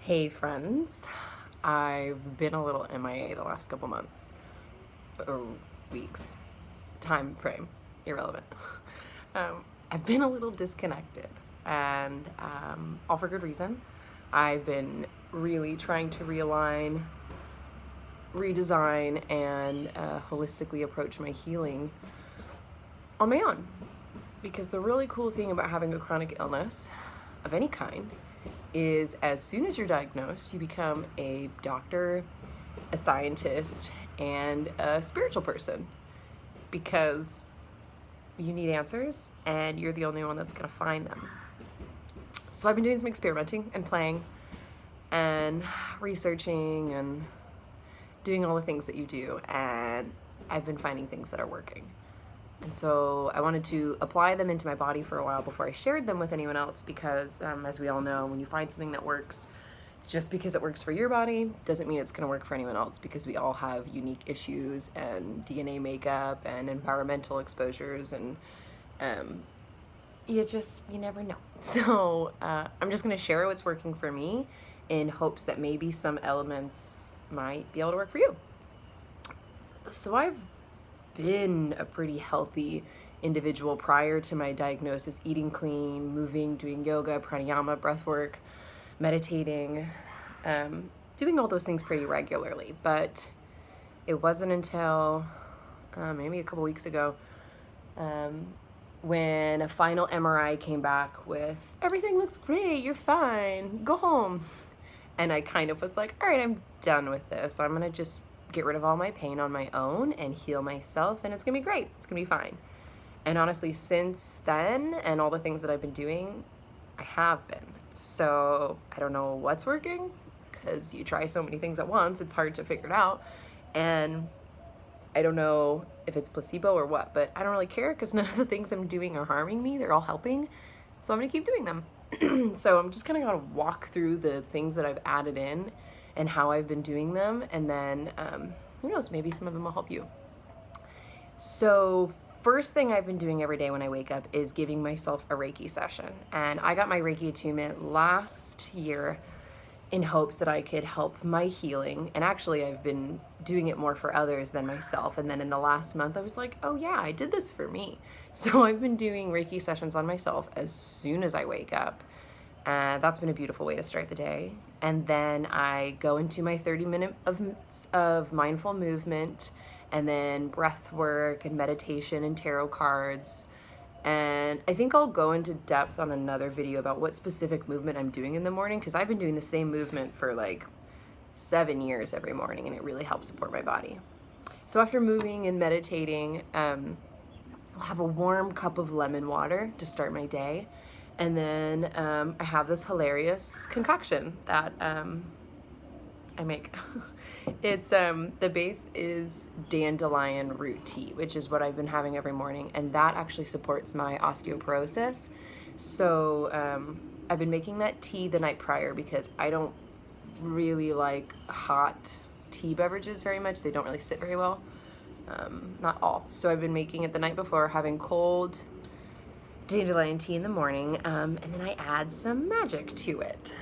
Hey friends, I've been a little MIA the last couple months, or weeks, time frame, irrelevant. I've been a little disconnected, and all for good reason. I've been really trying to realign, redesign, and holistically approach my healing on my own. Because the really cool thing about having a chronic illness of any kind is as soon as you're diagnosed, you become a doctor, a scientist, and a spiritual person because you need answers and you're the only one that's going to find them. So I've been doing some experimenting and playing and researching and doing all the things that you do, and I've been finding things that are working. And so I wanted to apply them into my body for a while before I shared them with anyone else because, as we all know, when you find something that works, just because it works for your body doesn't mean it's going to work for anyone else, because we all have unique issues and DNA makeup and environmental exposures, and you never know. So I'm just going to share what's working for me in hopes that maybe some elements might be able to work for you. So I've been a pretty healthy individual prior to my diagnosis, eating clean, moving, doing yoga, pranayama, breath work, meditating, doing all those things pretty regularly. But it wasn't until maybe a couple weeks ago when a final MRI came back with, everything looks great, you're fine, go home. And I kind of was like, all right, I'm done with this. I'm gonna just get rid of all my pain on my own and heal myself, and it's gonna be great. It's gonna be fine. And honestly, since then and all the things that I've been doing, I have been. So I don't know what's working, because you try so many things at once, it's hard to figure it out. And I don't know if it's placebo or what, but I don't really care because none of the things I'm doing are harming me. They're all helping. So I'm gonna keep doing them. So I'm just kind of gonna walk through the things that I've added in and how I've been doing them, and then who knows, maybe some of them will help you. So first thing I've been doing every day when I wake up is giving myself a Reiki session. And I got my Reiki attunement last year in hopes that I could help my healing. And actually I've been doing it more for others than myself. And then in the last month I was like, oh yeah, I did this for me. So I've been doing Reiki sessions on myself as soon as I wake up. That's been a beautiful way to start the day. And then I go into my 30 minutes of mindful movement, and then breath work and meditation and tarot cards. And I think I'll go into depth on another video about what specific movement I'm doing in the morning, because I've been doing the same movement for like 7 years every morning, and it really helps support my body. So after moving and meditating, I'll have a warm cup of lemon water to start my day. And then I have this hilarious concoction that I make. It's the base is dandelion root tea, which is what I've been having every morning, and that actually supports my osteoporosis. So I've been making that tea the night prior because I don't really like hot tea beverages very much. They don't really sit very well. Not all. So I've been making it the night before, having cold dandelion tea in the morning, and then I add some magic to it.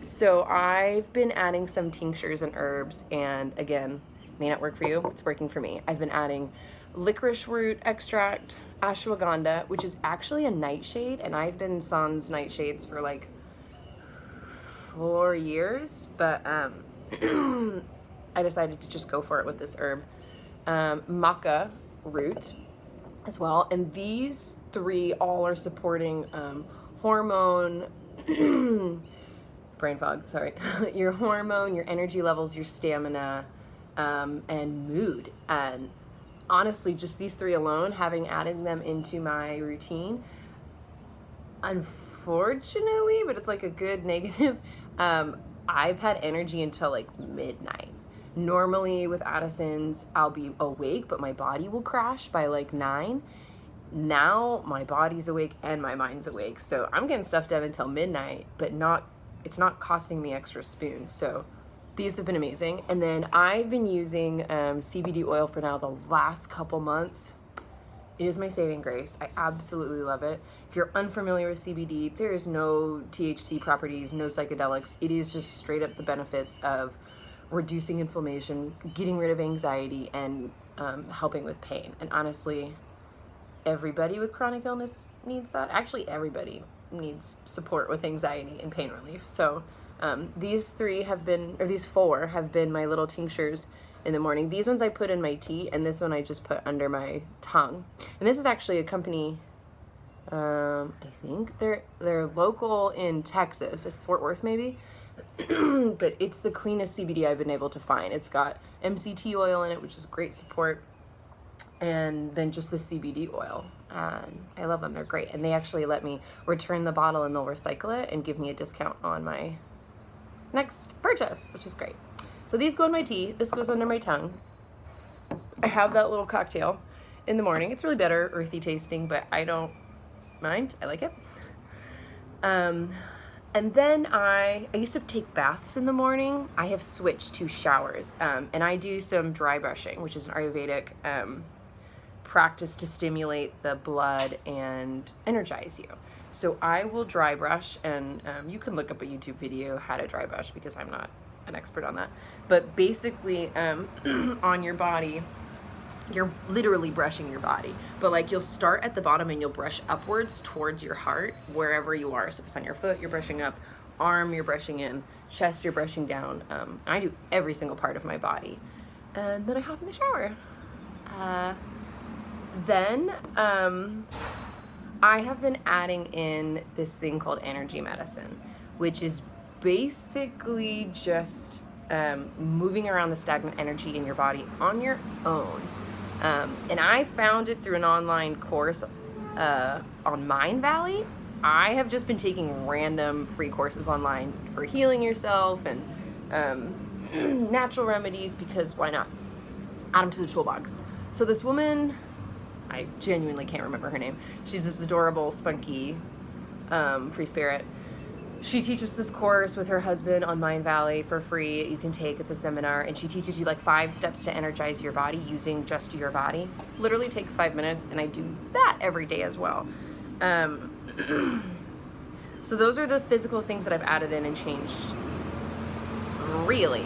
So I've been adding some tinctures and herbs, and again, may not work for you, it's working for me. I've been adding licorice root extract, ashwagandha, which is actually a nightshade, and I've been sans nightshades for like 4 years, but I decided to just go for it with this herb. Maca root as well, and these three all are supporting hormone brain fog, sorry, your hormone, your energy levels, your stamina, and mood. And honestly, just these three alone, having added them into my routine, unfortunately, but it's like a good negative, I've had energy until like midnight. Normally with Addison's, I'll be awake, but my body will crash by like 9. Now my body's awake and my mind's awake. So I'm getting stuff done until midnight, but it's not costing me extra spoons. So these have been amazing. And then I've been using CBD oil for now the last couple months. It is my saving grace. I absolutely love it. If you're unfamiliar with CBD, there is no THC properties, no psychedelics. It is just straight up the benefits of reducing inflammation, getting rid of anxiety, and helping with pain. And honestly, everybody with chronic illness needs that. Actually, everybody needs support with anxiety and pain relief. So these four have been my little tinctures in the morning. These ones I put in my tea, and this one I just put under my tongue. And this is actually a company, I think they're local in Texas, at Fort Worth maybe. But it's the cleanest CBD I've been able to find. It's got MCT oil in it, which is great support, and then just the CBD oil. And I love them. They're great. And they actually let me return the bottle, and they'll recycle it and give me a discount on my next purchase, which is great. So these go in my tea. This goes under my tongue. I have that little cocktail in the morning. It's really better, earthy tasting, but I don't mind. I like it. And then I used to take baths in the morning. I have switched to showers. And I do some dry brushing, which is an Ayurvedic practice to stimulate the blood and energize you. So I will dry brush, and you can look up a YouTube video how to dry brush, because I'm not an expert on that. But basically, on your body, you're literally brushing your body. But like, you'll start at the bottom and you'll brush upwards towards your heart, wherever you are. So if it's on your foot, you're brushing up, arm, you're brushing in, chest, you're brushing down. I do every single part of my body. And then I hop in the shower. Then I have been adding in this thing called energy medicine, which is basically just moving around the stagnant energy in your body on your own. And I found it through an online course on Mind Valley. I have just been taking random free courses online for healing yourself and natural remedies, because why not? Add them to the toolbox. So this woman, I genuinely can't remember her name. She's this adorable, spunky, free spirit. She teaches this course with her husband on Mind Valley for free. You can take, it's a seminar, and she teaches you like 5 steps to energize your body using just your body. Literally takes 5 minutes, and I do that every day as well. So those are the physical things that I've added in and changed. Really.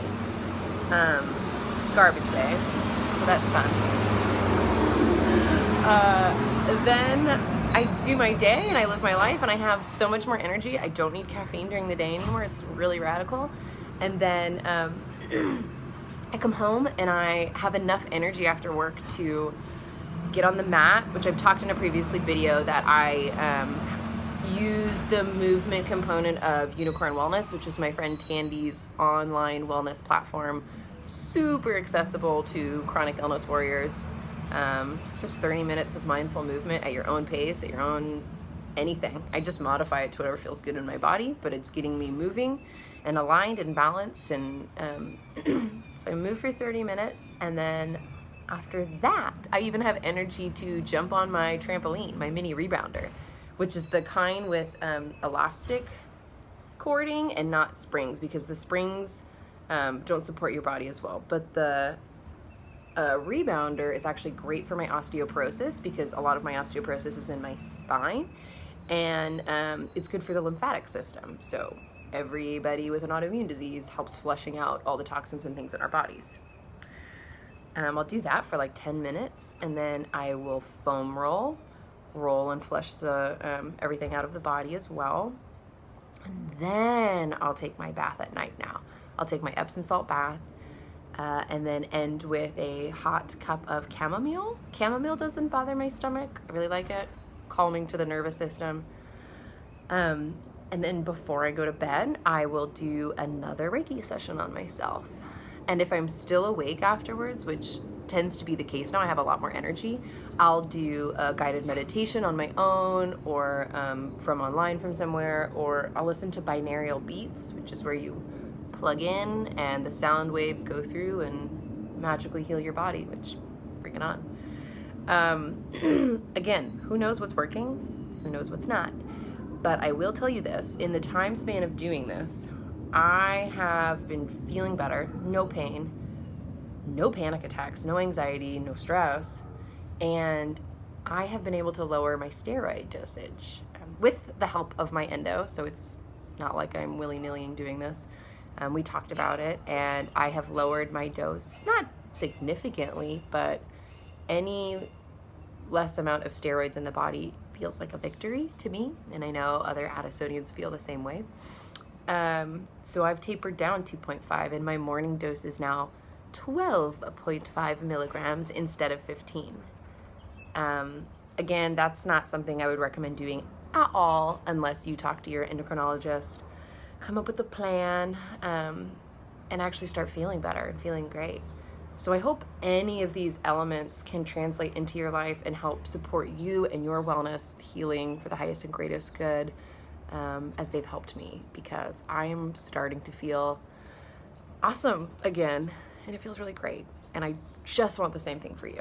It's garbage day, so that's fun. Then I do my day and I live my life, and I have so much more energy. I don't need caffeine during the day anymore. It's really radical. And then I come home and I have enough energy after work to get on the mat, which I've talked in a previous video that I use the movement component of Unicorn Wellness, which is my friend Tandy's online wellness platform. Super accessible to chronic illness warriors. It's just 30 minutes of mindful movement at your own pace, at your own anything. I just modify it to whatever feels good in my body, but it's getting me moving and aligned and balanced. And so I move for 30 minutes, and then after that, I even have energy to jump on my trampoline, my mini rebounder, which is the kind with elastic cording and not springs, because the springs don't support your body as well. But the rebounder is actually great for my osteoporosis, because a lot of my osteoporosis is in my spine, and it's good for the lymphatic system. So everybody with an autoimmune disease helps flushing out all the toxins and things in our bodies. I'll do that for like 10 minutes, and then I will foam roll and flush the everything out of the body as well. And then I'll take my bath at night now. I'll take my Epsom salt bath, and then end with a hot cup of chamomile. Chamomile doesn't bother my stomach. I really like it. Calming to the nervous system. And then before I go to bed, I will do another Reiki session on myself. And if I'm still awake afterwards, which tends to be the case now, I have a lot more energy, I'll do a guided meditation on my own, or from online from somewhere, or I'll listen to binaural beats, which is where you plug in and the sound waves go through and magically heal your body, which, freaking on. Again, who knows what's working? Who knows what's not? But I will tell you this, in the time span of doing this, I have been feeling better, no pain, no panic attacks, no anxiety, no stress, and I have been able to lower my steroid dosage with the help of my endo, so it's not like I'm willy-nilly doing this. We talked about it, and I have lowered my dose, not significantly, but any less amount of steroids in the body feels like a victory to me, and I know other Addisonians feel the same way. So I've tapered down 2.5, and my morning dose is now 12.5 milligrams instead of 15. Again, that's not something I would recommend doing at all unless you talk to your endocrinologist, come up with a plan, and actually start feeling better and feeling great. So I hope any of these elements can translate into your life and help support you and your wellness healing for the highest and greatest good, as they've helped me, because I am starting to feel awesome again, and it feels really great. And I just want the same thing for you.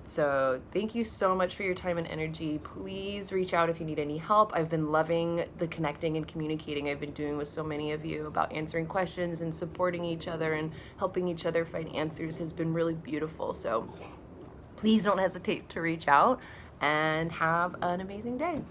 So thank you so much for your time and energy. Please reach out if you need any help. I've been loving the connecting and communicating I've been doing with so many of you about answering questions and supporting each other and helping each other find answers has been really beautiful. So please don't hesitate to reach out, and have an amazing day.